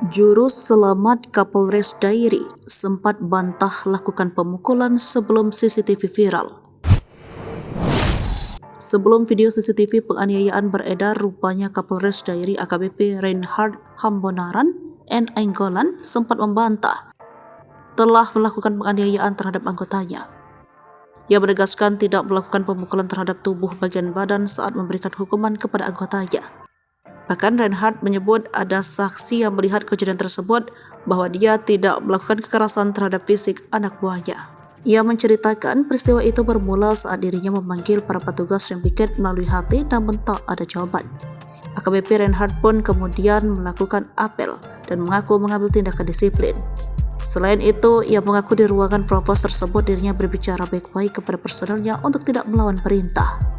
Juru selamat Kapolres Dairi sempat bantah lakukan pemukulan sebelum CCTV viral. Sebelum video CCTV penganiayaan beredar, rupanya Kapolres Dairi AKBP Reinhard Hambonaran N. Ainggolan sempat membantah telah melakukan penganiayaan terhadap anggotanya. Ia menegaskan tidak melakukan pemukulan terhadap tubuh bagian badan saat memberikan hukuman kepada anggotanya. Bahkan Reinhard menyebut ada saksi yang melihat kejadian tersebut bahwa dia tidak melakukan kekerasan terhadap fisik anak buahnya. Ia menceritakan peristiwa itu bermula saat dirinya memanggil para petugas yang piket melalui HT namun tak ada jawaban. AKBP Reinhard pun kemudian melakukan apel dan mengaku mengambil tindakan disiplin. Selain itu, ia mengaku di ruangan provos tersebut dirinya berbicara baik-baik kepada personelnya untuk tidak melawan perintah.